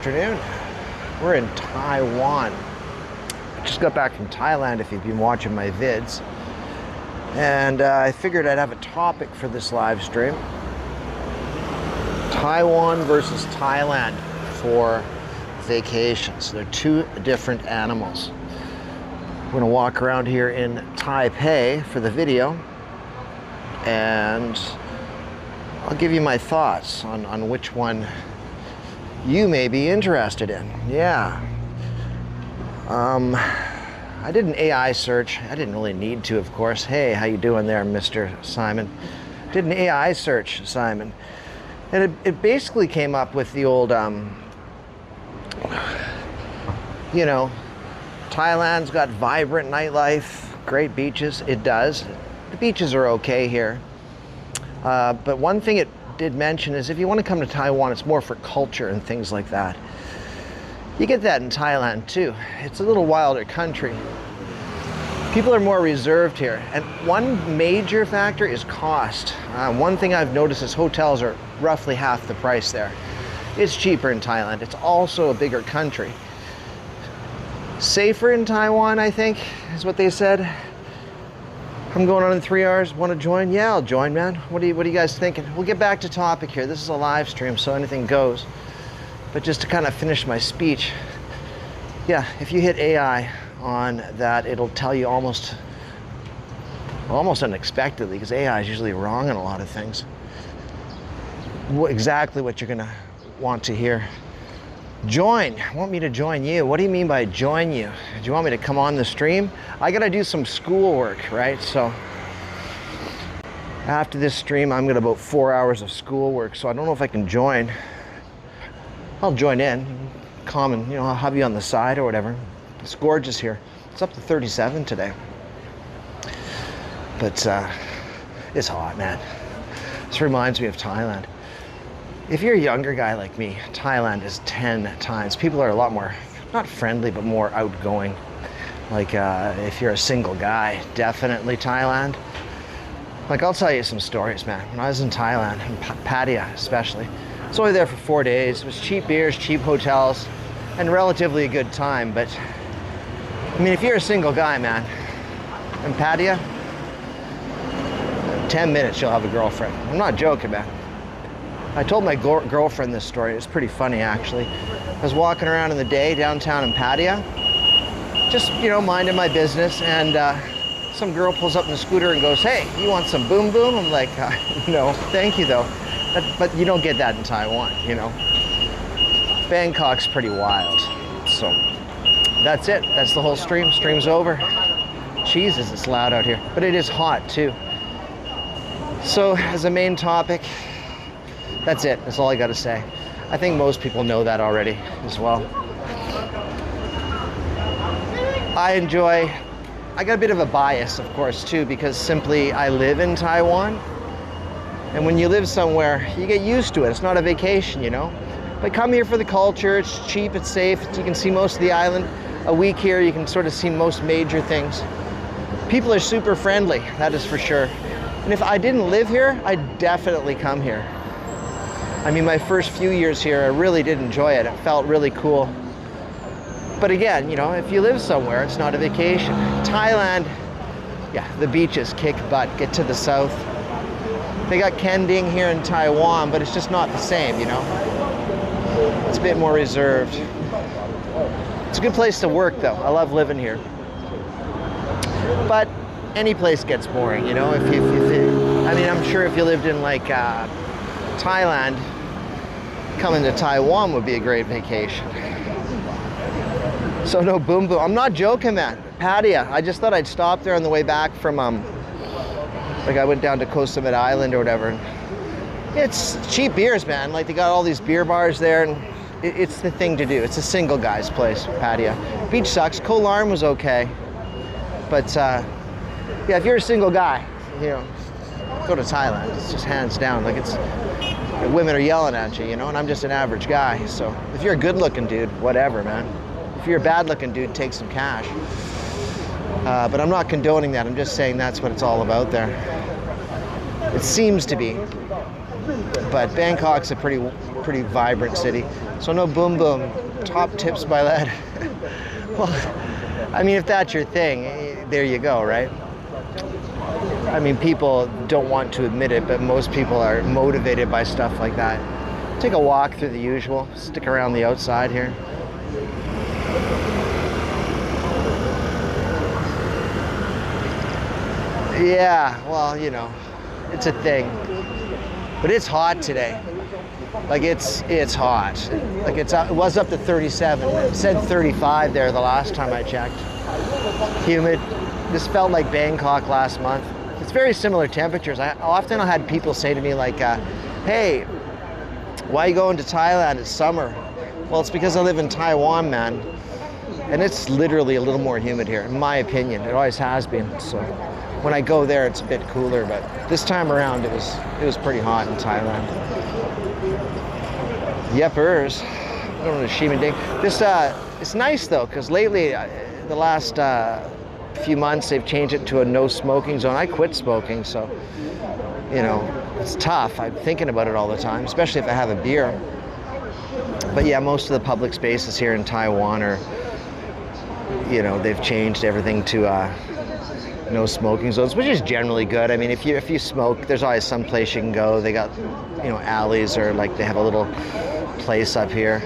Afternoon. We're in Taiwan. I just got back from Thailand if you've been watching my vids. And I figured I'd have a topic for this live stream. Taiwan versus Thailand for vacations. They're two different animals. We're gonna walk around here in Taipei for the video. And I'll give you my thoughts on which one you may be interested in. Yeah. I did an AI search. I didn't really need to, of course. Hey, how you doing there, Mr. Simon? Did an AI search, Simon. And it basically came up with the old, you know, Thailand's got vibrant nightlife, great beaches. It does. The beaches are okay here. But one thing it did mention is if you want to come to Taiwan, it's more for culture and things like that. You get that in Thailand too. It's a little wilder country. People are more reserved here. And one major factor is cost. One thing I've noticed is hotels are roughly half the price there. It's cheaper in Thailand. It's also a bigger country. Safer in Taiwan, I think, is what they said. I'm going on in 3 hours. Want to join? Yeah, I'll join, man. What are you guys thinking? We'll get back to topic here. This is a live stream, so anything goes. But just to kind of finish my speech, yeah, if you hit AI on that, it'll tell you almost unexpectedly, because AI is usually wrong on a lot of things, exactly what you're going to want to hear. Join. Want me to join you? What do you mean by join you? Do you want me to come on the stream? I gotta do some schoolwork, right? So after this stream, I'm gonna about 4 hours of schoolwork, so I don't know if I can join. I'll join in, comment, you know, I'll have you on the side or whatever. It's gorgeous here. It's up to 37 today. But it's hot, man. This reminds me of Thailand. If you're a younger guy like me, Thailand is 10 times. People are a lot more, not friendly, but more outgoing. Like if you're a single guy, definitely Thailand. Like I'll tell you some stories, man. When I was in Thailand, in Pattaya especially, I was only there for 4 days. It was cheap beers, cheap hotels, and relatively a good time. But I mean, if you're a single guy, man, in Pattaya, 10 minutes you'll have a girlfriend. I'm not joking, man. I told my girlfriend this story. It's pretty funny, actually. I was walking around in the day downtown in Pattaya, just, you know, minding my business, and some girl pulls up in the scooter and goes, "Hey, you want some boom boom?" I'm like, "No, thank you, though." But you don't get that in Taiwan, you know. Bangkok's pretty wild. So that's it. That's the whole stream. Stream's over. Jesus, it's loud out here. But it is hot, too. So as a main topic, that's it. That's all I got to say. I think most people know that already as well. I got a bit of a bias, of course, too, because simply I live in Taiwan. And when you live somewhere, you get used to it. It's not a vacation, you know. But come here for the culture. It's cheap, it's safe. You can see most of the island. A week here, you can sort of see most major things. People are super friendly, that is for sure. And if I didn't live here, I'd definitely come here. I mean, my first few years here, I really did enjoy it. It felt really cool. But again, you know, if you live somewhere, it's not a vacation. Thailand, yeah, the beaches kick butt. Get to the south. They got Kending here in Taiwan, but it's just not the same, you know. It's a bit more reserved. It's a good place to work, though. I love living here. But any place gets boring, you know. I mean, I'm sure if you lived in like Thailand, coming to Taiwan would be a great vacation. So no boom boom. I'm not joking, man. Pattaya. I just thought I'd stop there on the way back from like I went down to Koh Samui Island or whatever. It's cheap beers, man. Like they got all these beer bars there, and it's the thing to do. It's a single guy's place, Pattaya. Beach sucks. Koh Larm was okay, but yeah, if you're a single guy, you know, go to Thailand. It's just hands down. Like it's. Women are yelling at you, you know, and I'm just an average guy. So if you're a good-looking dude, whatever, man. If you're a bad-looking dude, take some cash. But I'm not condoning that. I'm just saying that's what it's all about there. It seems to be. But Bangkok's a pretty vibrant city. So no boom boom, top tips by lead. Well, I mean, if that's your thing, there you go, right? I mean, people don't want to admit it, but most people are motivated by stuff like that. Take a walk through the usual, stick around the outside here. Yeah, well, you know, it's a thing. But it's hot today. Like it's hot. Like it was up to 37. It said 35 there the last time I checked. Humid. This felt like Bangkok last month. It's very similar temperatures. I often had people say to me like, hey, why are you going to Thailand? It's summer. Well, it's because I live in Taiwan, man. And it's literally a little more humid here, in my opinion. It always has been. So when I go there, it's a bit cooler. But this time around, it was pretty hot in Thailand. Yepers. I don't know the Shima Ding. This it's nice though, because lately, the last few months, they've changed it to a no smoking zone. I quit smoking, so you know it's tough. I'm thinking about it all the time, especially if I have a beer. But yeah, most of the public spaces here in Taiwan are, you know, they've changed everything to no smoking zones, which is generally good. I mean, if you smoke, there's always some place you can go. They got, you know, alleys, or like they have a little place up here.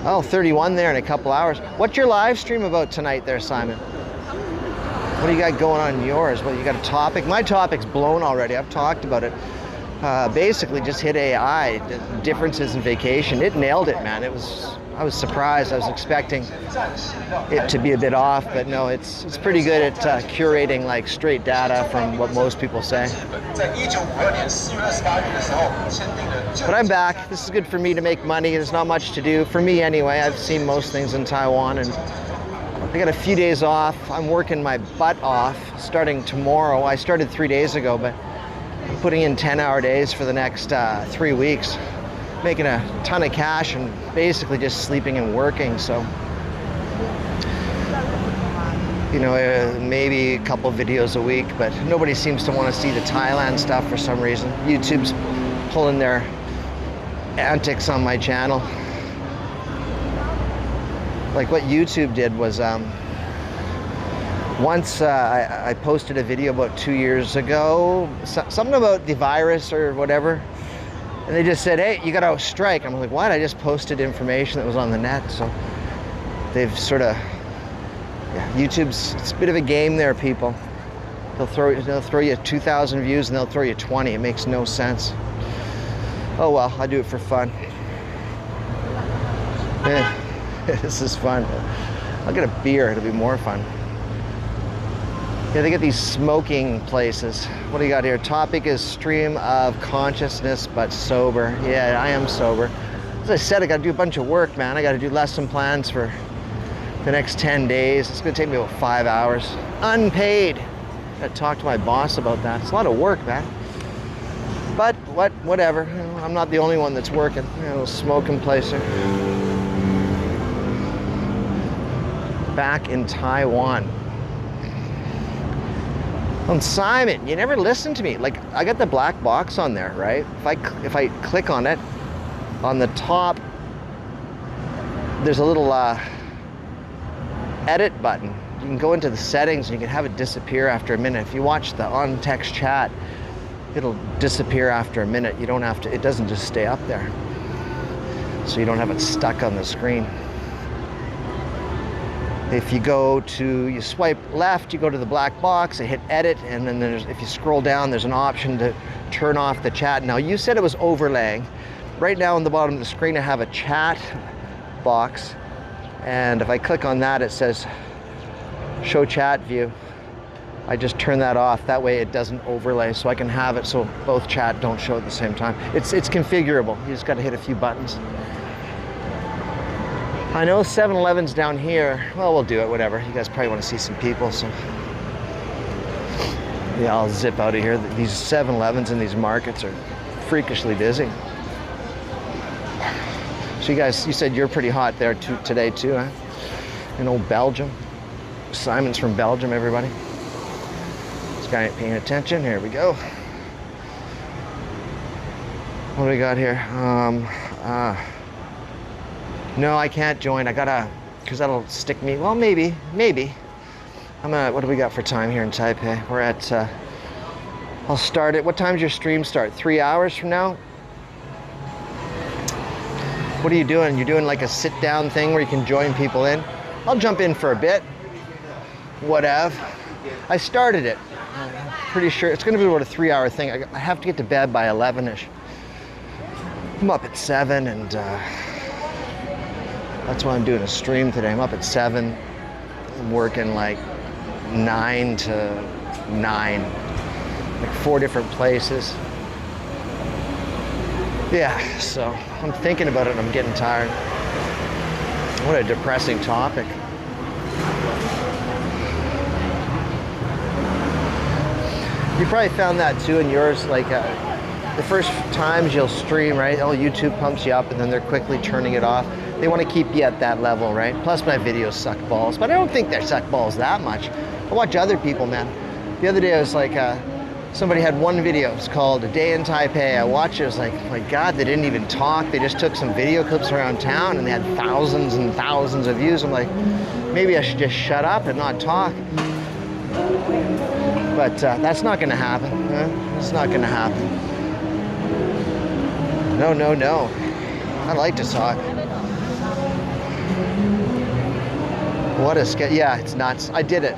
Oh, 31 there in a couple hours. What's your live stream about tonight there, Simon? What do you got going on in yours? Well, you got a topic? My topic's blown already. I've talked about it. Basically just hit AI, differences in vacation. It nailed it, man. I was surprised. I was expecting it to be a bit off, but no, it's pretty good at curating like straight data from what most people say. But I'm back. This is good for me to make money. There's not much to do, for me anyway. I've seen most things in Taiwan, and I got a few days off. I'm working my butt off starting tomorrow. I started 3 days ago, but I'm putting in 10-hour days for the next 3 weeks, making a ton of cash and basically just sleeping and working. So, you know, maybe a couple videos a week, but nobody seems to want to see the Thailand stuff for some reason. YouTube's pulling their antics on my channel. Like what YouTube did was, once I posted a video about 2 years ago, something about the virus or whatever, and they just said, hey, you got to strike. I'm like, what? I just posted information that was on the net. So they've sort of, yeah, YouTube's, it's a bit of a game there, people. They'll throw you 2,000 views and they'll throw you 20. It makes no sense. Oh well, I do it for fun. Yeah, this is fun. I'll get a beer, it'll be more fun. Yeah, they get these smoking places. What do you got here? Topic is stream of consciousness, but sober. Yeah, I am sober. As I said, I got to do a bunch of work, man. I got to do lesson plans for the next 10 days. It's going to take me about 5 hours. Unpaid. Got to talk to my boss about that. It's a lot of work, man. But whatever. You know, I'm not the only one that's working. You know, smoking placer. Back in Taiwan. On Simon, you never listen to me. Like, I got the black box on there, right? If I click on it, on the top, there's a little edit button. You can go into the settings and you can have it disappear after a minute. If you watch the on-text chat, it'll disappear after a minute. You don't have to, it doesn't just stay up there. So you don't have it stuck on the screen. If you you swipe left, you go to the black box, and hit edit, and then if you scroll down, there's an option to turn off the chat. Now, you said it was overlaying. Right now on the bottom of the screen, I have a chat box, and if I click on that, it says show chat view. I just turn that off. That way it doesn't overlay, so I can have it so both chat don't show at the same time. It's configurable. You just got to hit a few buttons. I know 7-Eleven's down here. Well, we'll do it, whatever. You guys probably want to see some people, so yeah, I'll zip out of here. These 7-Elevens in these markets are freakishly busy. So you guys, you said you're pretty hot there today too, huh? In old Belgium. Simon's from Belgium, everybody. This guy ain't paying attention. Here we go. What do we got here? No, I can't join. I gotta, because that'll stick me. Well, maybe. What do we got for time here in Taipei? We're at, I'll start it. What time does your stream start? 3 hours from now? What are you doing? You're doing like a sit down thing where you can join people in? I'll jump in for a bit. Whatever. I started it. I'm pretty sure it's gonna be about a 3 hour thing. I have to get to bed by 11ish. I'm up at 7 and that's why I'm doing a stream today. I'm up at 7. I'm working like 9 to 9. Like 4 different places. Yeah, so I'm thinking about it and I'm getting tired. What a depressing topic. You probably found that too in yours, like the first times you'll stream, right? Oh, YouTube pumps you up and then they're quickly turning it off. They want to keep you at that level, right? Plus my videos suck balls, but I don't think they suck balls that much. I watch other people, man. The other day I was like, somebody had one video, it's called A Day in Taipei. I watched it, I was like, oh my God, they didn't even talk. They just took some video clips around town and they had thousands and thousands of views. I'm like, maybe I should just shut up and not talk. But that's not gonna happen. It's not gonna happen. No. I like to talk. What a yeah, it's nuts. I did it.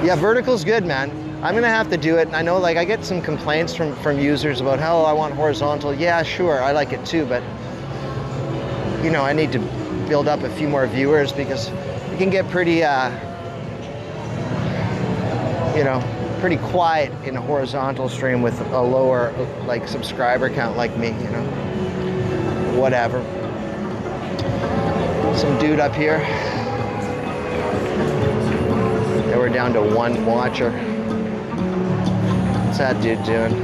Yeah, vertical's good, man. I'm gonna have to do it. I know, like, I get some complaints from users about how I want horizontal. Yeah, sure, I like it too, but you know, I need to build up a few more viewers because it can get pretty, you know, pretty quiet in a horizontal stream with a lower, like, subscriber count like me, you know. Whatever. Some dude up here. Yeah, we're down to 1 watcher. What's that dude doing?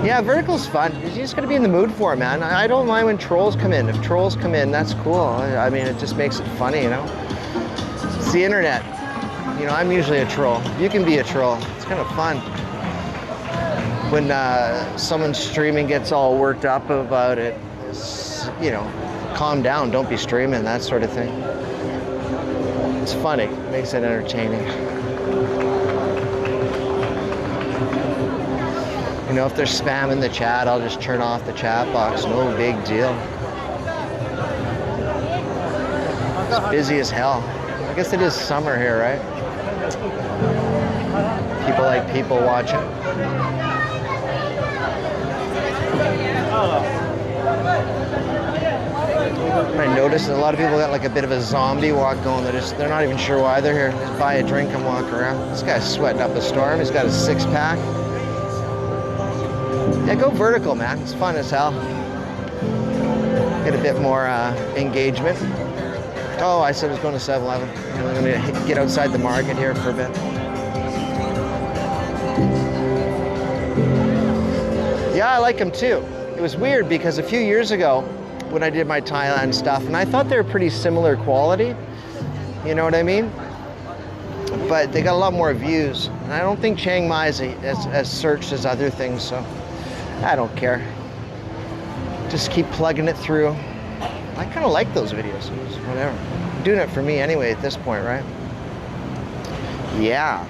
Yeah, vertical's fun. You just gotta be in the mood for it, man. I don't mind when trolls come in. If trolls come in, that's cool. I mean, it just makes it funny, you know? It's the internet. You know, I'm usually a troll. You can be a troll. It's kind of fun. When someone's streaming gets all worked up about it, you know, calm down, don't be streaming, that sort of thing. It's funny, it makes it entertaining. You know, if they're spamming the chat, I'll just turn off the chat box, no big deal. It's busy as hell. I guess it is summer here, right? People like people watching. I noticed a lot of people got like a bit of a zombie walk going. They're not even sure why they're here. Just buy a drink and walk around. This guy's sweating up a storm. He's got a 6-pack. Yeah, go vertical, man. It's fun as hell. Get a bit more engagement. Oh, I said I was going to 7-Eleven. I'm going to get outside the market here for a bit. Yeah, I like them too. It was weird because a few years ago when I did my Thailand stuff, and I thought they were pretty similar quality, you know what I mean? But they got a lot more views. And I don't think Chiang Mai is as searched as other things, so I don't care. Just keep plugging it through. I kind of like those videos, whatever. I'm doing it for me anyway at this point, right? Yeah.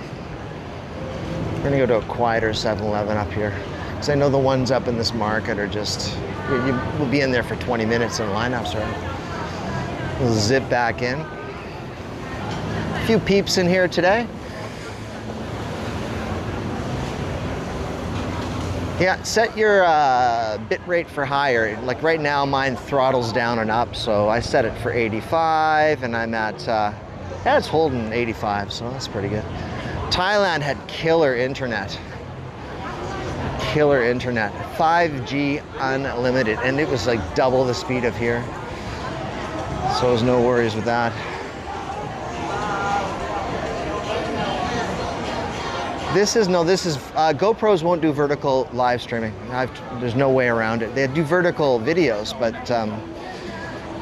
We're gonna go to a quieter 7-Eleven up here. Because I know the ones up in this market are just, you will be in there for 20 minutes in lineups, right? We'll zip back in. A few peeps in here today. Yeah, set your bit rate for higher. Like right now, mine throttles down and up, so I set it for 85, and I'm at, yeah, it's holding 85, so that's pretty good. Thailand had killer internet. Killer internet. 5G unlimited, and it was like double the speed of here. So there's no worries with that. GoPros won't do vertical live streaming. There's no way around it. They do vertical videos, but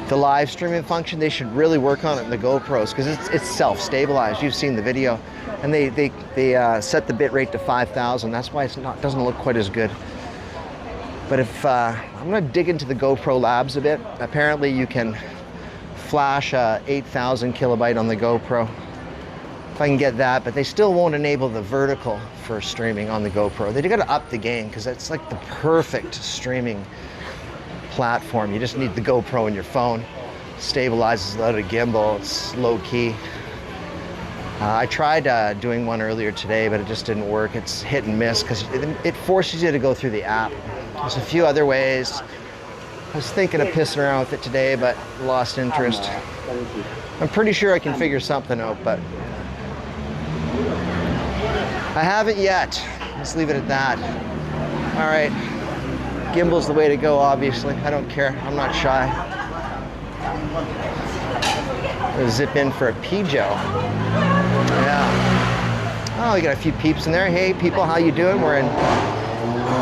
the live streaming function, they should really work on it in the GoPros because it's self-stabilized. You've seen the video. and they set the bit rate to 5,000. That's why it's not doesn't look quite as good. But if I'm gonna dig into the GoPro Labs a bit. Apparently you can flash 8,000 kilobyte on the GoPro. If I can get that, but they still won't enable the vertical for streaming on the GoPro. They got to up the game because it's like the perfect streaming platform. You just need the GoPro in your phone. Stabilizes without a gimbal. It's low key. I tried doing one earlier today, but it just didn't work. It's hit and miss because it forces you to go through the app. There's a few other ways. I was thinking of pissing around with it today, but lost interest. I'm pretty sure I can figure something out, but I haven't yet. Let's leave it at that. All right, gimbal's the way to go, obviously. I don't care, I'm not shy. I'll zip in for a Pijo. Yeah. Oh, we got a few peeps in there. Hey people, how you doing? We're in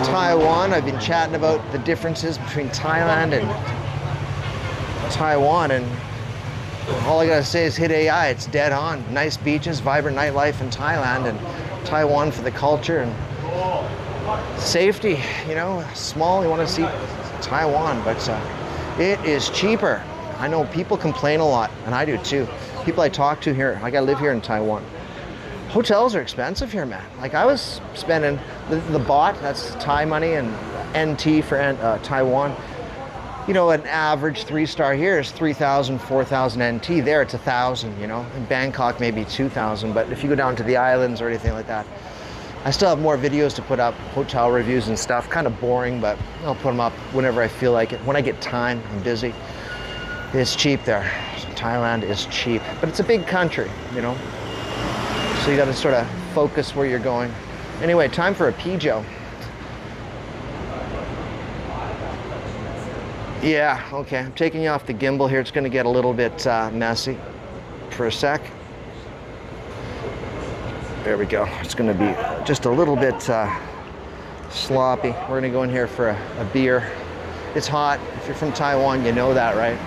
Taiwan. I've been chatting about the differences between Thailand and Taiwan, and all I gotta say is hit AI. It's dead on. Nice beaches, vibrant nightlife in Thailand, and Taiwan for the culture and safety. You know, small. You want to see Taiwan, but it is cheaper. I know people complain a lot, and I do too. People I talk to here, like I live here in Taiwan. Hotels are expensive here, man. Like I was spending the baht, that's Thai money, and NT for Taiwan. You know, an average 3-star here is 3,000, 4,000 NT. There it's 1,000, you know. In Bangkok, maybe 2,000. But if you go down to the islands or anything like that, I still have more videos to put up, hotel reviews and stuff. Kind of boring, but I'll put them up whenever I feel like it. When I get time, I'm busy. It's cheap there. So Thailand is cheap, but it's a big country, you know. So you got to sort of focus where you're going. Anyway, time for a Pijo. Yeah, okay, I'm taking you off the gimbal here. It's gonna get a little bit messy for a sec. There we go. It's gonna be just a little bit sloppy. We're gonna go in here for a beer. It's hot. If you're from Taiwan, you know that, right?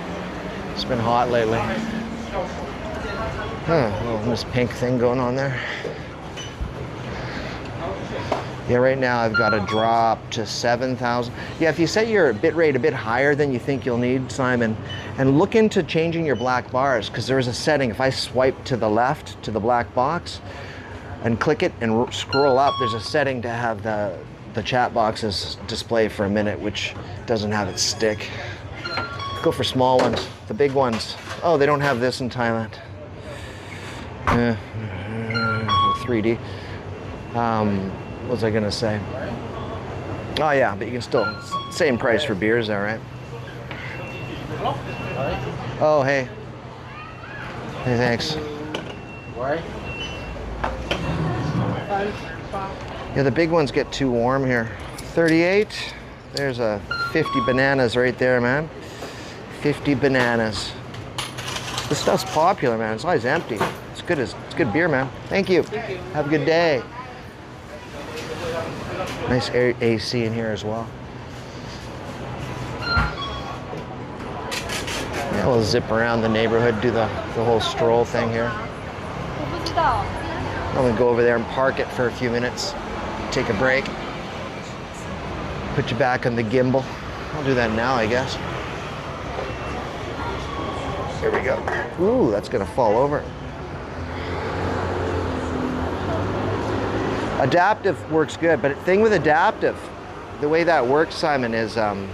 It's been hot lately. Huh, little Miss Pink thing going on there. Yeah, right now I've got a drop to 7,000. Yeah, if you set your bit rate a bit higher than you think you'll need, Simon, and look into changing your black bars, because there's a setting. If I swipe to the left to the black box and click it and scroll up, there's a setting to have the chat boxes display for a minute, which doesn't have it stick. Go for small ones. The big ones, oh, they don't have this in Thailand. 3D. What was I gonna say? Oh yeah, but you can still, same price for beers there, right? Oh, hey. Hey, thanks. Yeah, the big ones get too warm here. 38, there's a 50 bananas right there, man. 50 bananas. This stuff's popular, man. It's always empty. It's good beer, man. Thank you. Have a good day. Nice AC in here as well. Yeah, we'll zip around the neighborhood, do the whole stroll thing here. I'm gonna go over there and park it for a few minutes, take a break, put you back on the gimbal. I'll do that now, I guess. Here we go. Ooh, that's gonna fall over. Adaptive works good, but the thing with adaptive, the way that works, Simon, is, am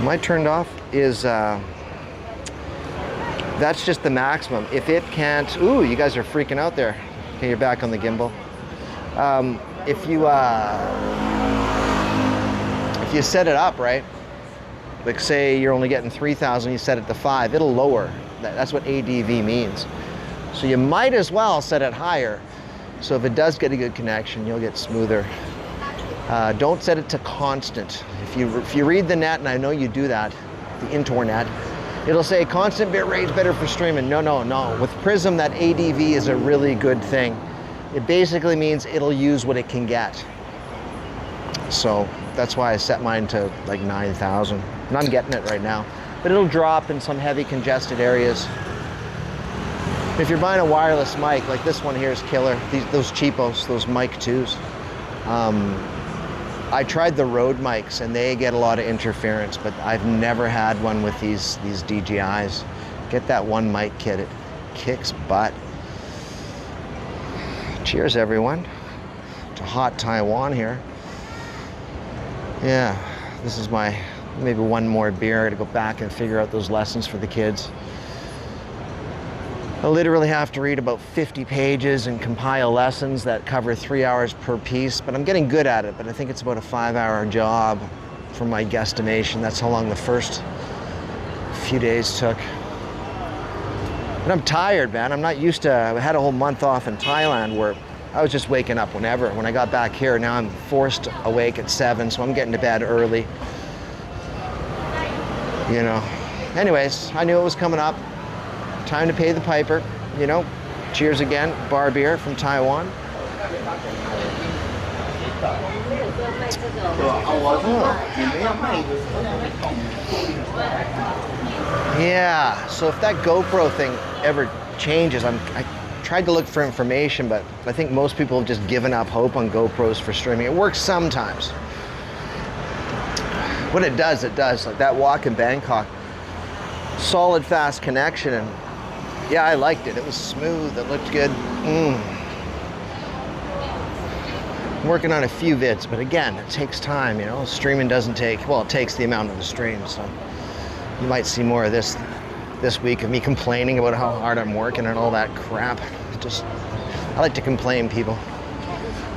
I turned off? Is, that's just the maximum. If it can't, ooh, you guys are freaking out there. Okay, you're back on the gimbal. If you set it up, right? Like say you're only getting 3,000, you set it to 5, it'll lower. That's what ADV means. So you might as well set it higher. So if it does get a good connection, you'll get smoother. Don't set it to constant. If you read the net, and I know you do that, the internet, it'll say constant bit rate is better for streaming. No, no, no. With Prism, that ADV is a really good thing. It basically means it'll use what it can get. So that's why I set mine to like 9,000. And I'm getting it right now. But it'll drop in some heavy congested areas. If you're buying a wireless mic, like this one here is killer. Those cheapos, those mic 2s. I tried the Rode mics and they get a lot of interference, but I've never had one with these DJIs. Get that one mic kit, it kicks butt. Cheers everyone to hot Taiwan here. Yeah, this is my, maybe one more beer. I gotta go back and figure out those lessons for the kids. I literally have to read about 50 pages and compile lessons that cover 3 hours per piece, but I'm getting good at it. But I think it's about a 5-hour job from my guesstimation. That's how long the first few days took. But I'm tired, man. I'm not used to, I had a whole month off in Thailand where I was just waking up whenever. When I got back here, now I'm forced awake at 7, so I'm getting to bed early. You know. Anyways, I knew it was coming up. Time to pay the piper, you know. Cheers again, bar beer from Taiwan. Yeah, so if that GoPro thing ever changes, I tried to look for information, but I think most people have just given up hope on GoPros for streaming. It works sometimes. What it does, like that walk in Bangkok, solid fast connection, and yeah, I liked it. It was smooth, it looked good. I'm working on a few vids, but again, it takes time, you know. Streaming doesn't take, well, it takes the amount of the stream, so you might see more of this week of me complaining about how hard I'm working and all that crap. I like to complain, people.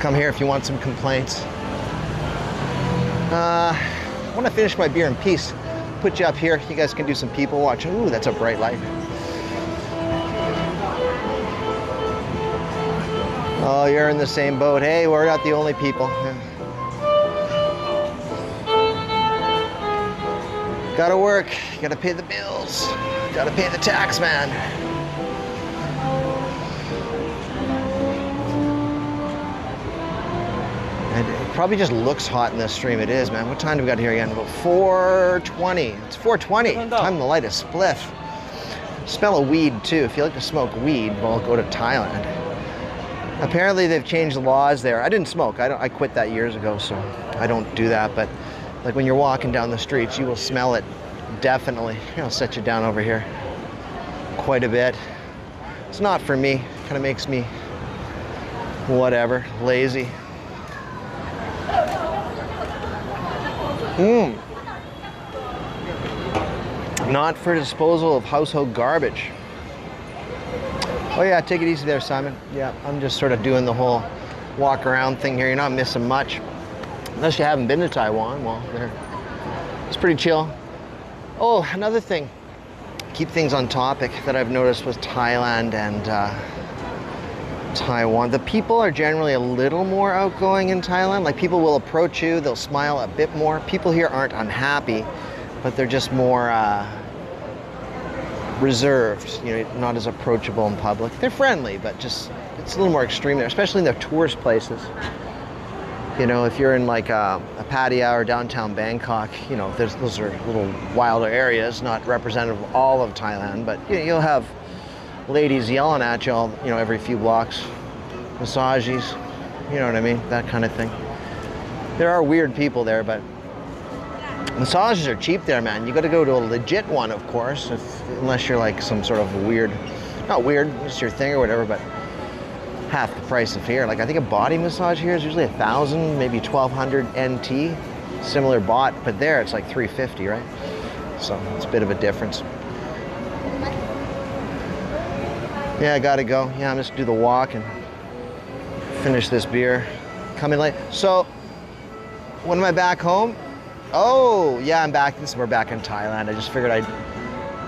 Come here if you want some complaints. I want to finish my beer in peace. Put you up here, you guys can do some people watching. Ooh, that's a bright light. Oh, you're in the same boat. Hey, we're not the only people. Gotta work, gotta pay the bills, gotta pay the tax man. And it probably just looks hot in this stream. It is, man. What time do we got here again? About 4:20. It's 4:20. Time to light a spliff. Smell of weed too. If you like to smoke weed, well, go to Thailand. Apparently they've changed the laws there. I didn't smoke. I quit that years ago, so I don't do that. But like when you're walking down the streets, you will smell it. Definitely. I'll set you down over here quite a bit. It's not for me. Kind of makes me whatever, lazy. Not for disposal of household garbage. Oh yeah, take it easy there, Simon. Yeah, I'm just sort of doing the whole walk around thing here. You're not missing much. Unless you haven't been to Taiwan, well, it's pretty chill. Oh, another thing. Keep things on topic that I've noticed with Thailand and Taiwan. The people are generally a little more outgoing in Thailand. Like people will approach you, they'll smile a bit more. People here aren't unhappy, but they're just more reserved, you know, not as approachable in public. They're friendly, but just it's a little more extreme there, especially in the tourist places. You know, if you're in like a Pattaya or downtown Bangkok, you know, those are little wilder areas, not representative of all of Thailand, but you know, you'll have ladies yelling at you all, you know, every few blocks, massages, you know what I mean, that kind of thing. There are weird people there, but massages are cheap there, man. You got to go to a legit one, of course, unless you're like some sort of weird, not weird, it's your thing or whatever, but half the price of here. Like I think a body massage here is usually 1,000, maybe 1,200 NT, similar bot, but there it's like 350, right? So it's a bit of a difference. Yeah, I gotta go. Yeah, I'm just gonna do the walk and finish this beer. Coming late. So when am I back home? Oh, yeah, I'm back. We're back in Thailand. I just figured I'd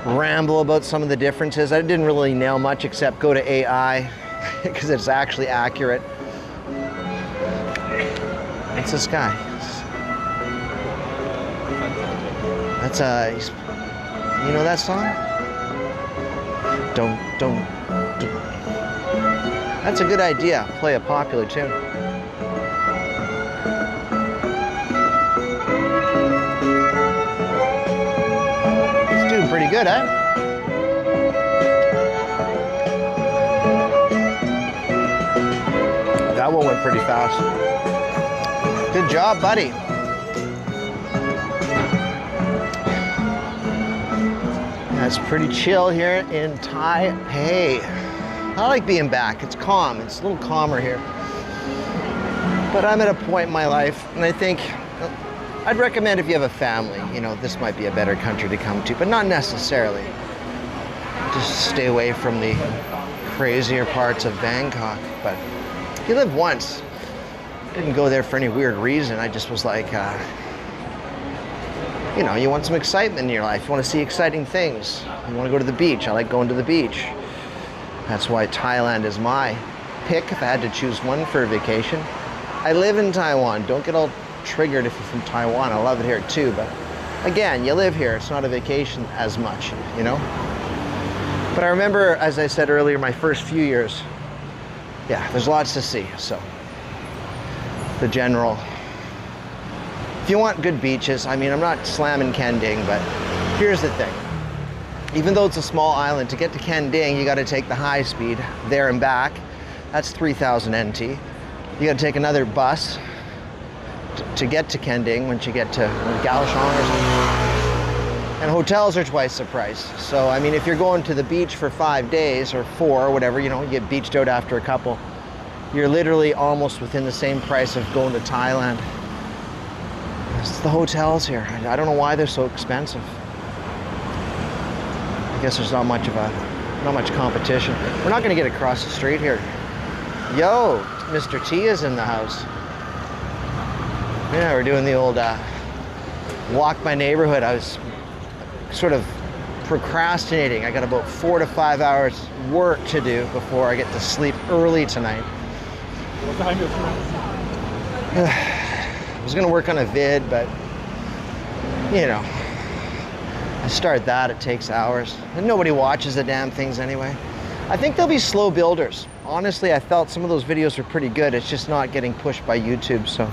ramble about some of the differences. I didn't really nail much except go to AI because it's actually accurate. What's this guy? That's you know that song? Don't. That's a good idea. Play a popular tune. It's doing pretty good, huh? pretty fast. Good job, buddy. That's pretty chill here in Taipei. I like being back. It's calm. It's a little calmer here. But I'm at a point in my life, and I think I'd recommend if you have a family, you know, this might be a better country to come to, but not necessarily. Just stay away from the crazier parts of Bangkok. But you live once. I didn't go there for any weird reason. I just was like, you know, you want some excitement in your life. You want to see exciting things. You want to go to the beach. I like going to the beach. That's why Thailand is my pick if I had to choose one for a vacation. I live in Taiwan. Don't get all triggered if you're from Taiwan. I love it here too, but again, you live here. It's not a vacation as much, you know? But I remember, as I said earlier, my first few years, yeah, there's lots to see, so. The general. If you want good beaches, I mean, I'm not slamming Kending, but here's the thing. Even though it's a small island, to get to Kending, you gotta take the high speed there and back. That's 3,000 NT. You gotta take another bus to get to Kending once you get to Kaohsiung or something. And hotels are twice the price. So, I mean, if you're going to the beach for 5 days or 4 or whatever, you know, you get beached out after a couple, you're literally almost within the same price of going to Thailand. It's the hotels here. I don't know why they're so expensive. I guess there's not much competition. We're not gonna get across the street here. Yo, Mr. T is in the house. Yeah, we're doing the old walk my neighborhood. I was sort of procrastinating. I got about 4 to 5 hours work to do before I get to sleep early tonight. I was gonna work on a vid, but you know, I start that, it takes hours. And nobody watches the damn things anyway. I think they'll be slow builders. Honestly, I felt some of those videos were pretty good. It's just not getting pushed by YouTube, so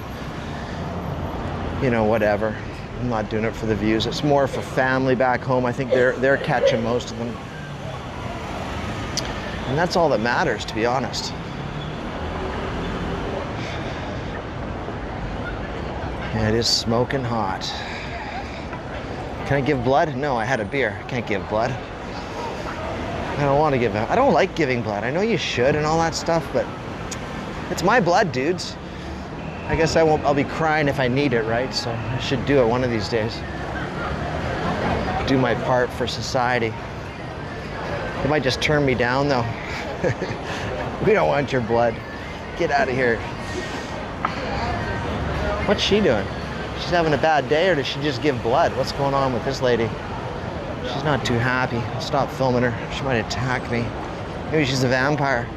you know, whatever. I'm not doing it for the views. It's more for family back home. I think they're catching most of them. And that's all that matters, to be honest. Yeah, it is smoking hot. Can I give blood? No, I had a beer. I can't give blood. I don't want to give it. I don't like giving blood. I know you should and all that stuff, but it's my blood, dudes. I guess I'll be crying if I need it, right? So I should do it one of these days. Do my part for society. They might just turn me down though. We don't want your blood. Get out of here. What's she doing? She's having a bad day, or does she just give blood? What's going on with this lady? She's not too happy. I'll stop filming her. She might attack me. Maybe she's a vampire.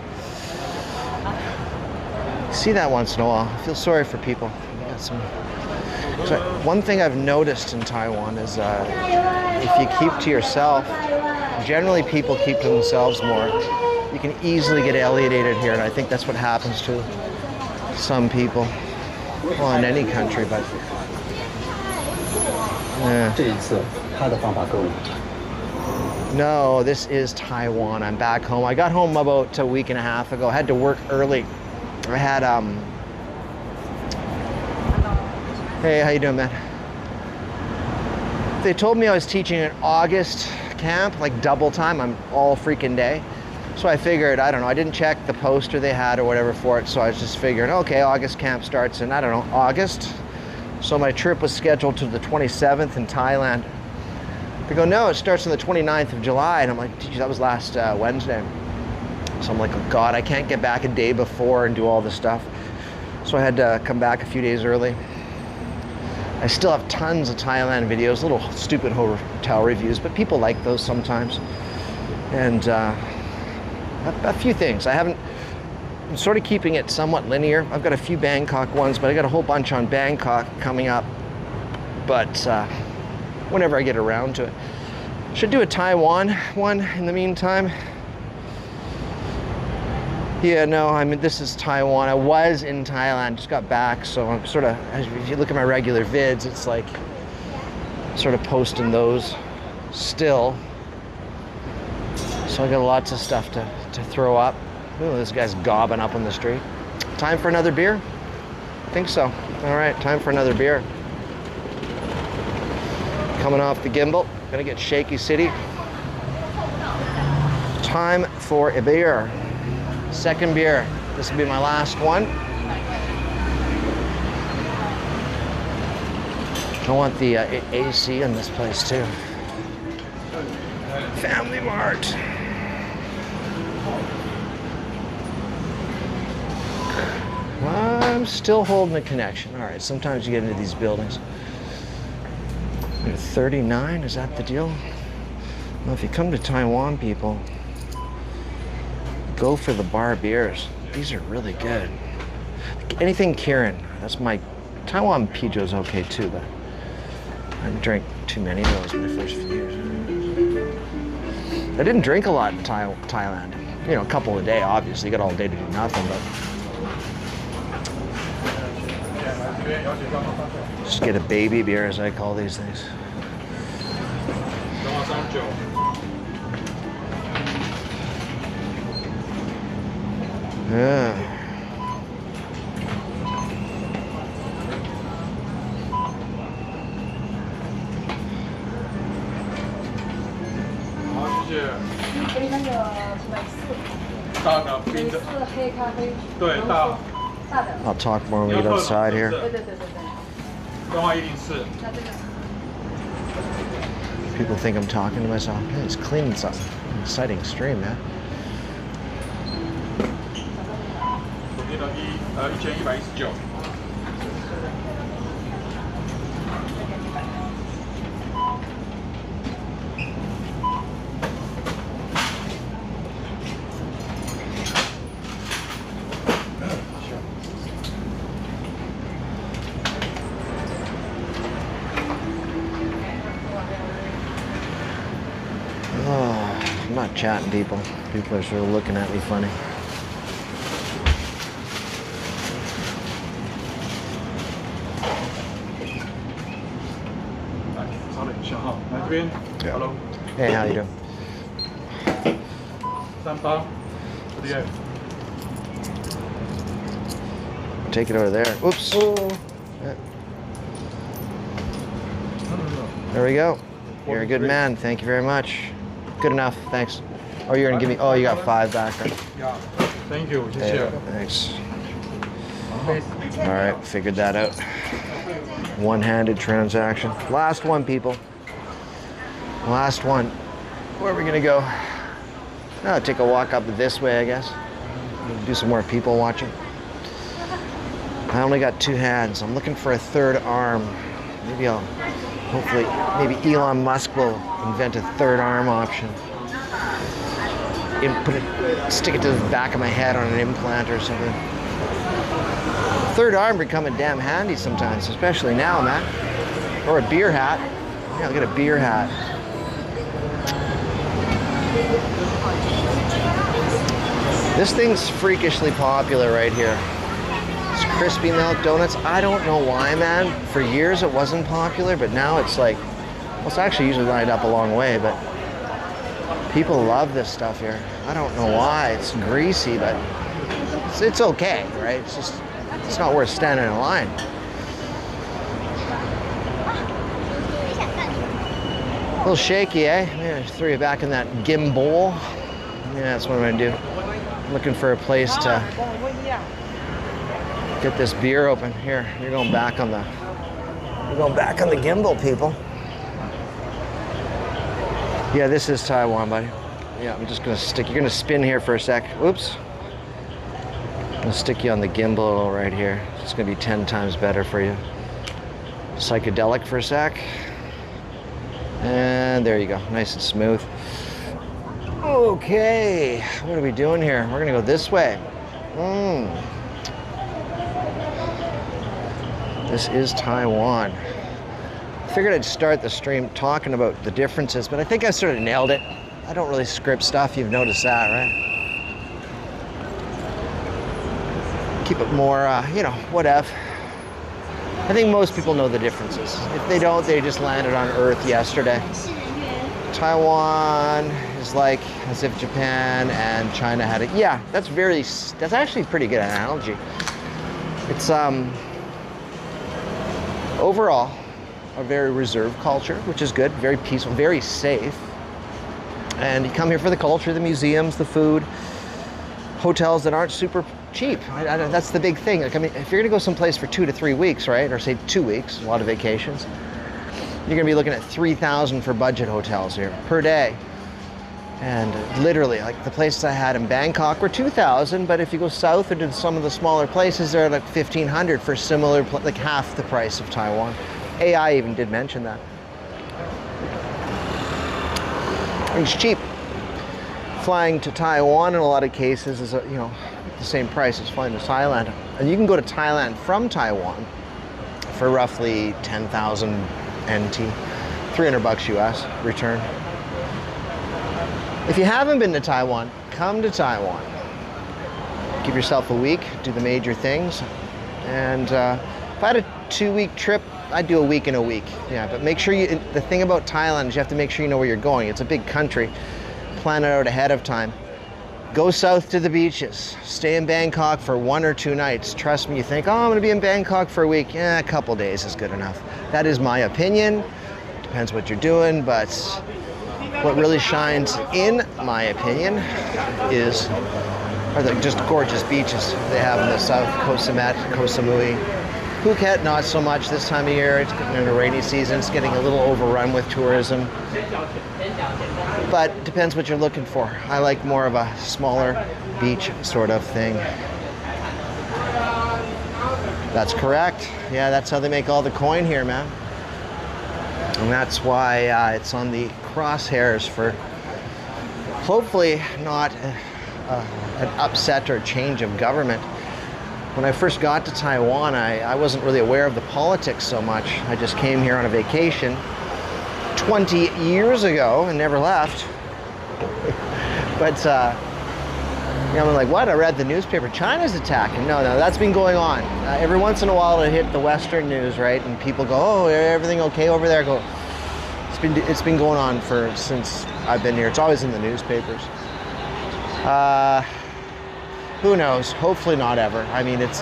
See that once in a while. I feel sorry for people. So one thing I've noticed in Taiwan is if you keep to yourself, generally people keep to themselves more. You can easily get alienated here, and I think that's what happens to some people. Well, in any country, but yeah. No, this is Taiwan. I'm back home. I got home about a week and a half ago. I had to work early. I had hey, how you doing, man? They told me I was teaching an August camp, like double time. I'm all freaking day. So I figured, I don't know, I didn't check the poster they had or whatever for it, so I was just figuring, okay, August camp starts in, I don't know, August. So my trip was scheduled to the 27th in Thailand. They go, no, it starts on the 29th of July. And I'm like, geez, that was last Wednesday. So I'm like, oh God, I can't get back a day before and do all this stuff. So I had to come back a few days early. I still have tons of Thailand videos, little stupid hotel reviews, but people like those sometimes. And a few things. I'm sort of keeping it somewhat linear. I've got a few Bangkok ones, but I got a whole bunch on Bangkok coming up. But whenever I get around to it. Should do a Taiwan one in the meantime. Yeah, no, I mean, this is Taiwan. I was in Thailand, just got back, so I'm sort of, if you look at my regular vids, it's like sort of posting those still. So I got lots of stuff to throw up. Ooh, this guy's gobbing up on the street. Time for another beer? I think so. All right, time for another beer. Coming off the gimbal, gonna get Shaky City. Time for a beer. Second beer. This will be my last one. I want the AC in this place too. Family Mart. I'm still holding a connection. All right, sometimes you get into these buildings. 39, is that the deal? Well, if you come to Taiwan, people, go for the bar beers. These are really good. Anything Kirin, that's my, Taiwan Pijo's okay too, but I drank too many of those in the first few years. I didn't drink a lot in Thailand. You know, a couple a day, obviously. You got all day to do nothing, but just get a baby beer, as I call these things. Yeah. I'll talk more when we get outside here. People think I'm talking to myself. Hey, it's cleaning something. Exciting stream, man. I'm not chatting people. People are sort of looking at me funny. Yeah. Hello. Hey, how you doing? Take it over there. Oops. Yeah. There we go. You're a good man. Thank you very much. Good enough. Thanks. Oh, you're gonna give me. Oh, you got 5 back there. Yeah. Thank you. Yeah, thanks. All right, figured that out. One-handed transaction. Last one, people. Last one. Where are we gonna go? Oh, take a walk up this way, I guess. Do some more people watching. I only got 2 hands. I'm looking for a third arm. Maybe I'll, hopefully, maybe Elon Musk will invent a third arm option. Stick it to the back of my head on an implant or something. Third arm becoming damn handy sometimes, especially now, man. Or a beer hat. Yeah, I'll get a beer hat. This thing's freakishly popular right here. It's crispy milk donuts. I don't know why, man. For years it wasn't popular, but now it's like, well, it's actually usually lined up a long way, but people love this stuff here. I don't know why. It's greasy, but it's okay, right? It's just, it's not worth standing in line. A little shaky, eh? Yeah, threw you back in that gimbal. Yeah, that's what I'm gonna do. I'm looking for a place to get this beer open. Here, you're going back on the gimbal, people. Yeah, this is Taiwan, buddy. Yeah, I'm just gonna stick, you're gonna spin here for a sec. Oops. I'm gonna stick you on the gimbal right here. It's gonna be 10 times better for you. Psychedelic for a sec. And there you go, nice and smooth. Okay, what are we doing here? We're gonna go this way. This is Taiwan. I figured I'd start the stream talking about the differences, but I think I sort of nailed it. I don't really script stuff, you've noticed that, right? Keep it more, you know, whatever. I think most people know the differences. If they don't, they just landed on Earth yesterday. Taiwan is like as if Japan and China had it. Yeah, that's actually a pretty good analogy. It's overall a very reserved culture, which is good, very peaceful, very safe. And you come here for the culture, the museums, the food, hotels that aren't super cheap. That's the big thing. Like, I mean, if you're gonna go someplace for 2 to 3 weeks, right, or say 2 weeks, a lot of vacations, you're gonna be looking at $3,000 for budget hotels here per day. And literally, like the places I had in Bangkok were $2,000, but if you go south into some of the smaller places, they're like $1,500 for similar, like half the price of Taiwan. AI even did mention that. It's cheap. Flying to Taiwan in a lot of cases is, you know, the same price as flying to Thailand. And you can go to Thailand from Taiwan for roughly 10,000 NT, $300 US return. If you haven't been to Taiwan, come to Taiwan. Give yourself a week, do the major things. And if I had a 2-week trip, I'd do a week and a week. Yeah, but make sure you, the thing about Thailand is you have to make sure you know where you're going. It's a big country. Plan it out ahead of time. Go south to the beaches. Stay in Bangkok for 1 or 2 nights. Trust me, you think, oh, I'm gonna be in Bangkok for a week. Yeah, a couple days is good enough. That is my opinion. Depends what you're doing, but what really shines, in my opinion, are the just gorgeous beaches they have in the south. Koh Samet, Koh Samui. Phuket, not so much this time of year. It's getting into rainy season. It's getting a little overrun with tourism. But depends what you're looking for. I like more of a smaller beach sort of thing. That's correct. Yeah, that's how they make all the coin here, man. And that's why it's on the crosshairs for hopefully not an upset or change of government. When I first got to Taiwan, I wasn't really aware of the politics so much. I just came here on a vacation 20 years ago and never left. But, you know, I'm like, what? I read the newspaper. China's attacking. No, that's been going on. Every once in a while it hit the Western news, right? And people go, oh, everything okay over there? I go, it's been going on since I've been here. It's always in the newspapers. Who knows? Hopefully not ever. I mean, it's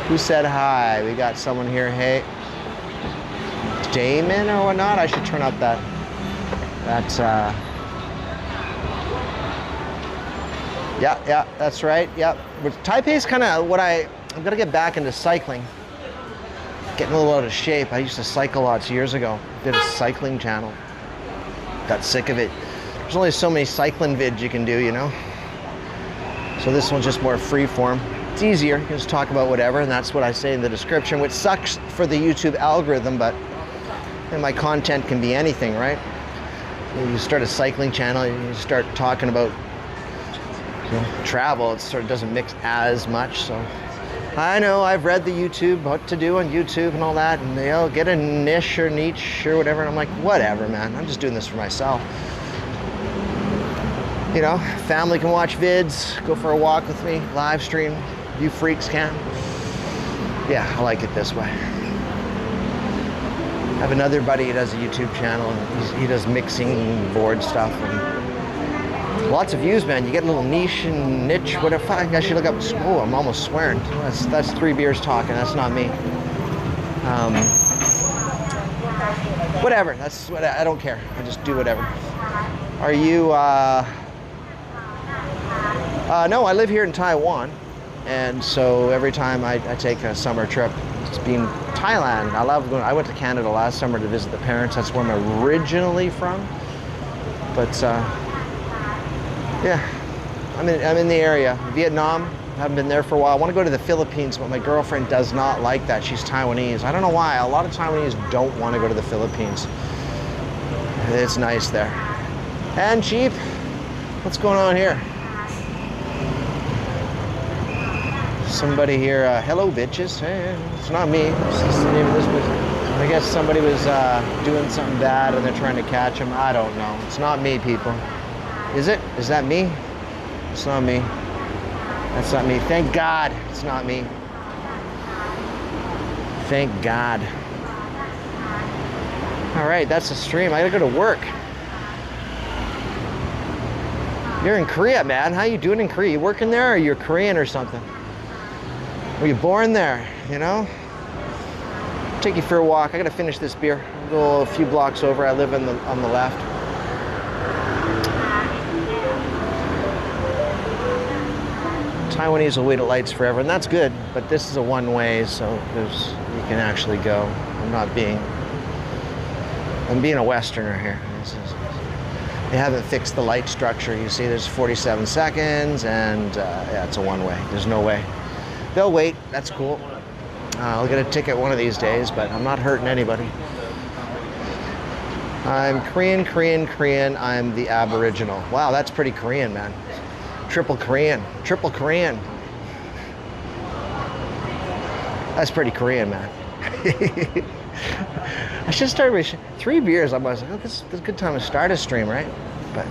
who said hi? We got someone here. Hey, Damon or whatnot. I should turn up that yeah, that's right. Yep. Taipei's kind of what I'm gonna get back into cycling. Getting a little out of shape. I used to cycle lots years ago. Did a cycling channel. Got sick of it. There's only so many cycling vids you can do, you know. So this one's just more free form. It's easier, you can just talk about whatever, and that's what I say in the description, which sucks for the YouTube algorithm, but my content can be anything, right? You start a cycling channel, you start talking about, you know, travel, it sort of doesn't mix as much, so. I know, I've read the YouTube, what to do on YouTube and all that, and they'll get a niche or or whatever, and I'm like, whatever, man, I'm just doing this for myself. You know, family can watch vids, go for a walk with me, live stream. You freaks can. Yeah, I like it this way. I have another buddy who does a YouTube channel, and he does mixing board stuff. And lots of views, man. You get a little niche and niche, whatever. I should look up. Oh, I'm almost swearing. That's 3 beers talking. That's not me. Whatever. That's what I don't care. I just do whatever. Are you? No, I live here in Taiwan, and so every time I take a summer trip, it's been Thailand. I love going. I went to Canada last summer to visit the parents. That's where I'm originally from. But yeah, I'm in the area. Vietnam, haven't been there for a while. I want to go to the Philippines, but my girlfriend does not like that. She's Taiwanese. I don't know why. A lot of Taiwanese don't want to go to the Philippines. It's nice there and cheap. What's going on here? Somebody here, hello bitches. Hey, it's not me. It's the name of this business. I guess somebody was doing something bad and they're trying to catch him. I don't know. It's not me, people. Is it? Is that me? It's not me. That's not me. Thank God it's not me. Thank God. All right, that's the stream. I gotta go to work. You're in Korea, man. How you doing in Korea? You working there or you're Korean or something? Were you born there, you know? Take you for a walk. I gotta finish this beer. I'll go a few blocks over. I live on the left. Taiwanese will wait at lights forever, and that's good, but this is a one-way, so you can actually go. I'm being a Westerner here. They haven't fixed the light structure. You see there's 47 seconds, and yeah, it's a one-way. There's no way. They'll wait, that's cool. I'll get a ticket one of these days, but I'm not hurting anybody. I'm Korean, Korean, Korean. I'm the Aboriginal. Wow, that's pretty Korean, man. Triple Korean. Triple Korean. That's pretty Korean, man. I should start with 3 beers. I was like, oh, this is a good time to start a stream, right? But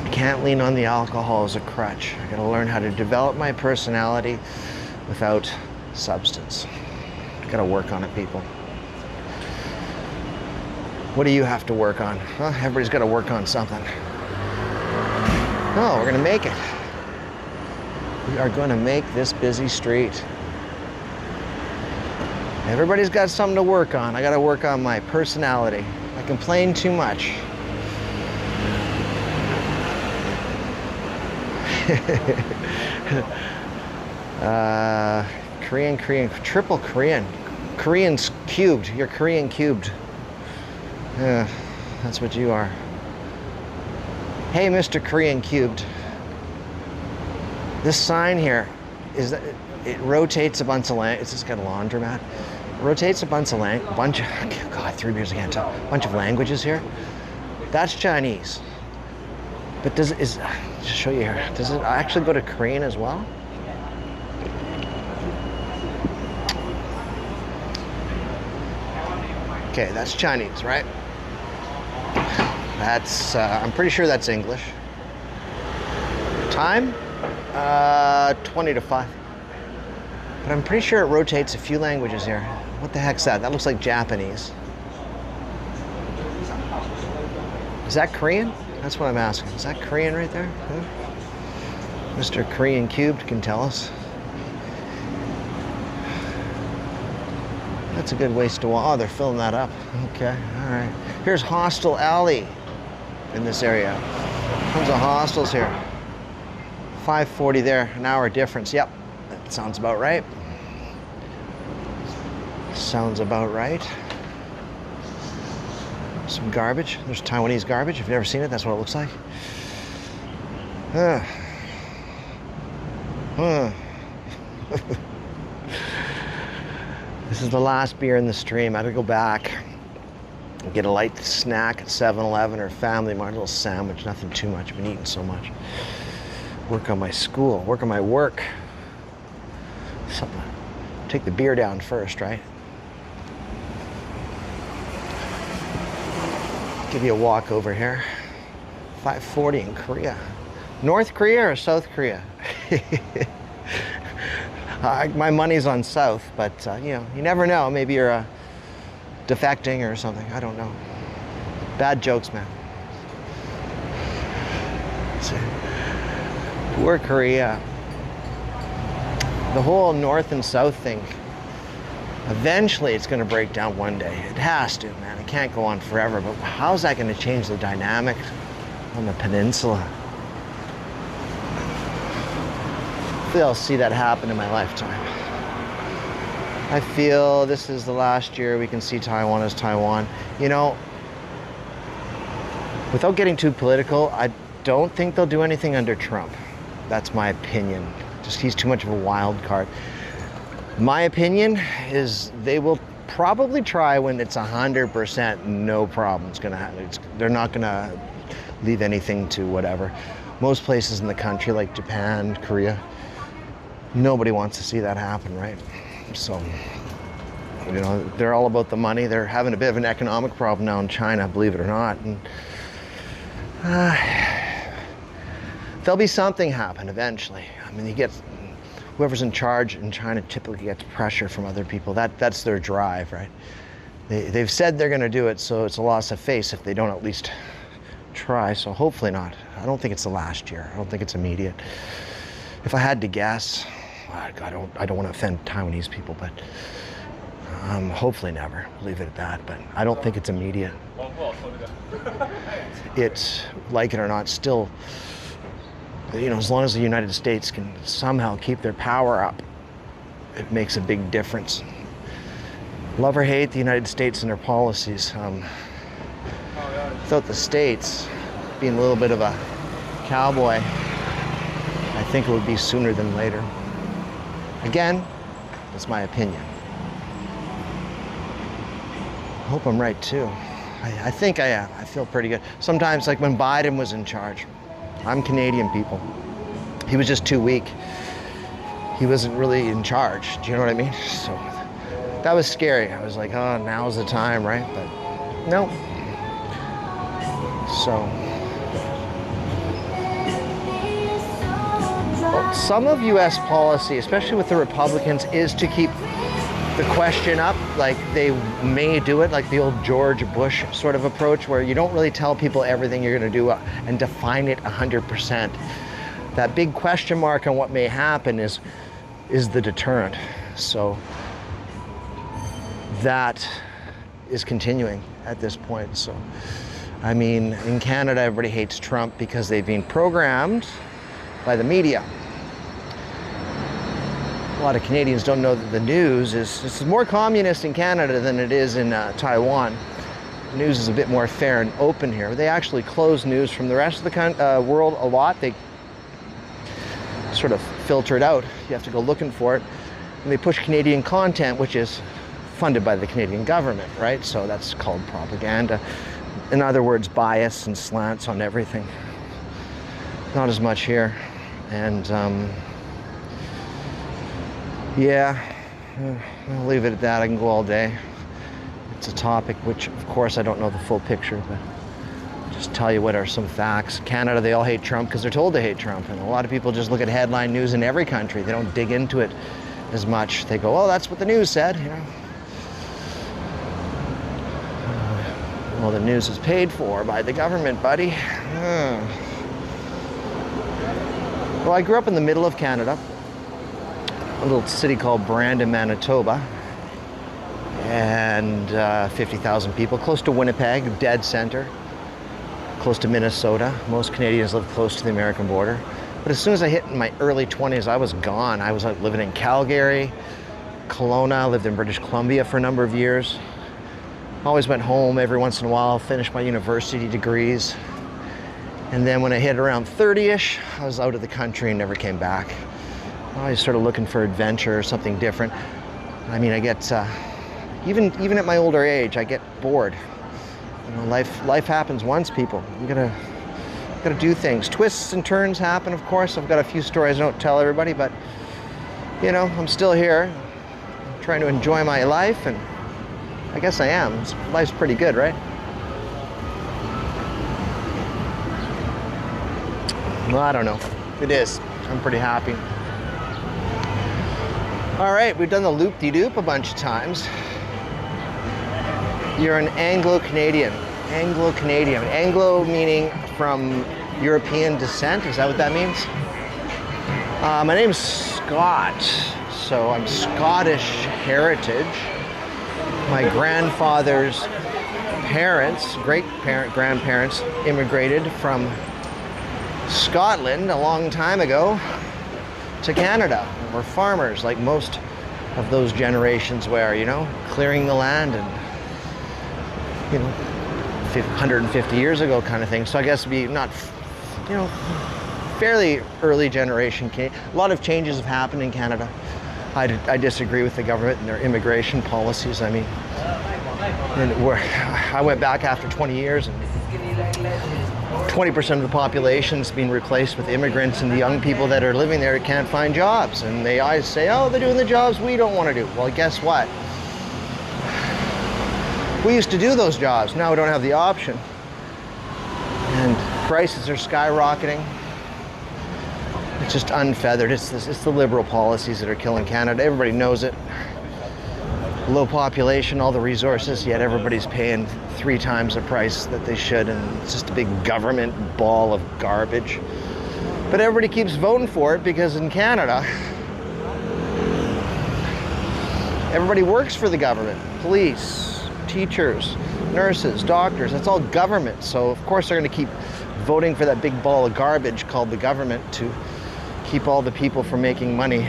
I can't lean on the alcohol as a crutch. I gotta learn how to develop my personality without substance. I gotta work on it, people. What do you have to work on? Well, everybody's got to work on something. Oh, we're going to make it. We are going to make this busy street. Everybody's got something to work on. I got to work on my personality. I complain too much. Korean, Korean, triple Korean. Korean's cubed. You're Korean cubed. Yeah, that's what you are. Hey, Mr. Korean Cubed. This sign here is that it rotates a bunch of it's just got a laundromat. It rotates a bunch of God, 3 beers I can't tell. Bunch of languages here. That's Chinese. But just show you here. Does it actually go to Korean as well? Okay, that's Chinese, right? That's, I'm pretty sure that's English. Time? 20 to 5. But I'm pretty sure it rotates a few languages here. What the heck's that? That looks like Japanese. Is that Korean? That's what I'm asking. Is that Korean right there? Huh? Mr. Korean Cubed can tell us. That's a good waste to walk. Oh, they're filling that up. Okay, all right. Here's Hostel Alley in this area. Tons of hostels here. 5:40 there, an hour difference. Yep, that sounds about right. Sounds about right. Some garbage. There's Taiwanese garbage. If you've never seen it, that's what it looks like. This is the last beer in the stream. I gotta go back and get a light snack at 7-Eleven or Family Mart, a little sandwich, nothing too much. I've been eating so much. Work on my school, work on my work. Something. Take the beer down first, right? Give you a walk over here. 5:40 in Korea. North Korea or South Korea? My money's on South, but you know, you never know. Maybe you're defecting or something. I don't know. Bad jokes, man. Poor Korea. The whole North and South thing, eventually it's going to break down one day. It has to, man. It can't go on forever. But how's that going to change the dynamic on the peninsula? I feel I'll see that happen in my lifetime. I feel this is the last year we can see Taiwan as Taiwan. You know, without getting too political, I don't think they'll do anything under Trump. That's my opinion. Just he's too much of a wild card. My opinion is they will probably try when it's 100% no problem. It's gonna happen. They're not gonna leave anything to whatever. Most places in the country, like Japan, Korea, nobody wants to see that happen, right? So, you know, they're all about the money. They're having a bit of an economic problem now in China, believe it or not. And there'll be something happen eventually. I mean, you get whoever's in charge in China typically gets pressure from other people. That's their drive, right? They've said they're going to do it, so it's a loss of face if they don't at least try. So hopefully not. I don't think it's the last year. I don't think it's immediate. if I had to guess, I don't want to offend Taiwanese people, but hopefully never. Leave it at that. But I don't think it's immediate. It's, like it or not, still, you know, as long as the United States can somehow keep their power up, it makes a big difference. Love or hate the United States and their policies. Without the States being a little bit of a cowboy, I think it would be sooner than later. Again, that's my opinion. I hope I'm right too. I think I am. I feel pretty good. Sometimes, like when Biden was in charge, I'm Canadian, people. He was just too weak. He wasn't really in charge. Do you know what I mean? So that was scary. I was like, oh, now's the time, right? But no. So well, some of U.S. policy, especially with the Republicans, is to keep the question up. Like they may do it like the old George Bush sort of approach, where you don't really tell people everything you're going to do and define it 100%. That big question mark on what may happen is the deterrent. So that is continuing at this point. So I mean, in Canada, everybody hates Trump because they've been programmed by the media. A lot of Canadians don't know that the news is more communist in Canada than it is in Taiwan. The news is a bit more fair and open here. They actually close news from the rest of the world a lot. They sort of filter it out. You have to go looking for it. And they push Canadian content, which is funded by the Canadian government, right? So that's called propaganda. In other words, bias and slants on everything. Not as much here. And yeah, I'll leave it at that. I can go all day. It's a topic which, of course, I don't know the full picture, but just tell you what are some facts. Canada, they all hate Trump because they're told they hate Trump. And a lot of people just look at headline news in every country. They don't dig into it as much. They go, oh, that's what the news said, you know. Well, the news is paid for by the government, buddy. Well, I grew up in the middle of Canada, a little city called Brandon, Manitoba, and 50,000 people, close to Winnipeg, dead center, close to Minnesota. Most Canadians live close to the American border. But as soon as I hit my early 20s, I was gone. I was living in Calgary, Kelowna, lived in British Columbia for a number of years. Always went home every once in a while, finished my university degrees. And then when I hit around 30-ish, I was out of the country and never came back. I was sort of looking for adventure or something different. I mean, I get, even at my older age, I get bored. You know, life happens once, people. You gotta do things. Twists and turns happen, of course. I've got a few stories I don't tell everybody, but you know, I'm still here, I'm trying to enjoy my life, and I guess I am. Life's pretty good, right? Well, I don't know. It is. I'm pretty happy. All right, we've done the loop-de-doop a bunch of times. You're an Anglo-Canadian. Anglo-Canadian. Anglo meaning from European descent. Is that what that means? My name's Scott, so I'm Scottish heritage. My grandfather's parents, grandparents, immigrated from Scotland a long time ago to Canada. We're farmers, like most of those generations were, you know, clearing the land and, you know, 150 years ago kind of thing. So I guess it'd be not, you know, fairly early generation. A lot of changes have happened in Canada. I disagree with the government and their immigration policies. I mean, I went back after 20 years and 20% of the population is being replaced with immigrants, and the young people that are living there can't find jobs. And they always say, oh, they're doing the jobs we don't want to do. Well, guess what? We used to do those jobs. Now we don't have the option. And prices are skyrocketing. It's just unfeathered. It's the liberal policies that are killing Canada. Everybody knows it. Low population, all the resources, yet everybody's paying 3 times the price that they should, and it's just a big government ball of garbage. But everybody keeps voting for it because in Canada, everybody works for the government. Police, teachers, nurses, doctors, that's all government. So of course they're going to keep voting for that big ball of garbage called the government to keep all the people from making money.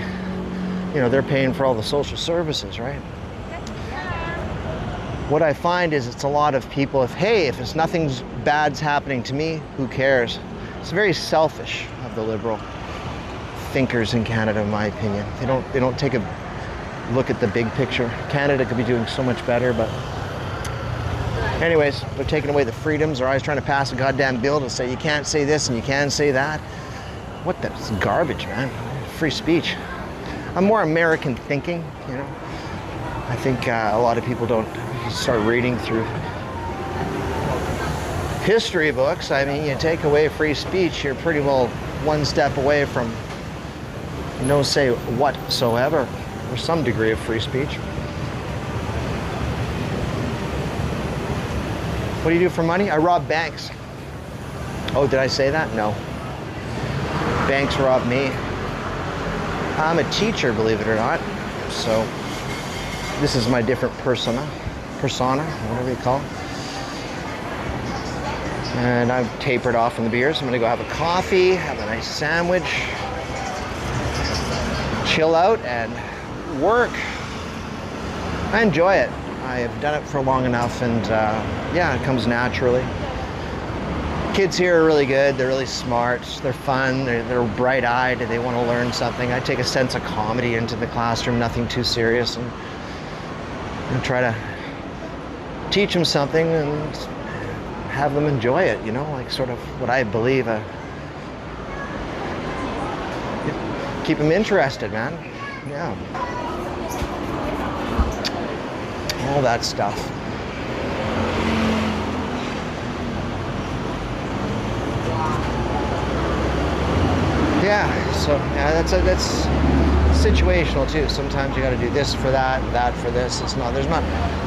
You know, they're paying for all the social services, right? What I find is it's a lot of people, if it's nothing's bad's happening to me, who cares? It's very selfish of the liberal thinkers in Canada, in my opinion. They don't take a look at the big picture. Canada could be doing so much better, but anyways, they're taking away the freedoms. They're always trying to pass a goddamn bill to say you can't say this and you can say that. What the? It's garbage, man. Free speech. I'm more American thinking, you know. I think a lot of people don't start reading through history books. I mean, you take away free speech, you're pretty well one step away from no say whatsoever, or some degree of free speech. What do you do for money? I rob banks. Oh, did I say that? No. Banks rob me. I'm a teacher, believe it or not. So this is my different persona, whatever you call it. And I've tapered off from the beers. I'm gonna go have a coffee, have a nice sandwich, chill out and work. I enjoy it. I have done it for long enough, and yeah, it comes naturally. Kids here are really good. They're really smart. They're fun. They're bright-eyed. They want to learn something. I take a sense of comedy into the classroom, nothing too serious, and try to teach them something and have them enjoy it, you know, like sort of what I believe. Keep them interested, man. Yeah. All that stuff. Yeah, so yeah, that's situational too. Sometimes you got to do this for that, that for this. There's not.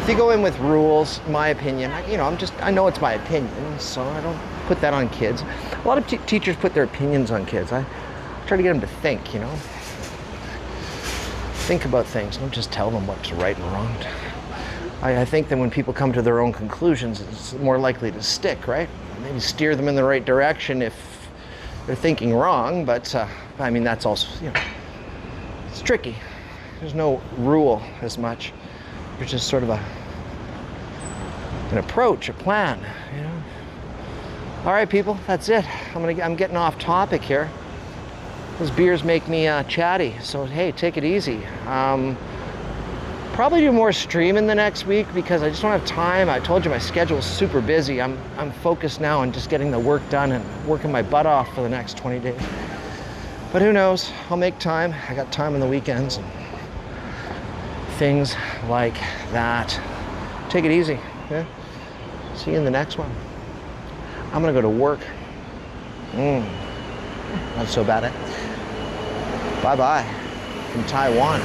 If you go in with rules, my opinion, you know, I know it's my opinion, so I don't put that on kids. A lot of teachers put their opinions on kids. I try to get them to think, you know. Think about things. Don't just tell them what's right and wrong. I think that when people come to their own conclusions, it's more likely to stick, right? Maybe steer them in the right direction if they're thinking wrong, but I mean, that's also, you know, it's tricky. There's no rule as much. There's just sort of an approach, a plan, you know. All right, people, that's it. I'm getting off topic here. Those beers make me chatty, so hey, take it easy. Probably do more streaming the next week because I just don't have time. I told you my schedule is super busy. I'm focused now on just getting the work done and working my butt off for the next 20 days. But who knows? I'll make time. I got time on the weekends and things like that. Take it easy. Yeah? See you in the next one. I'm gonna go to work. Not so bad, eh? Bye-bye from Taiwan.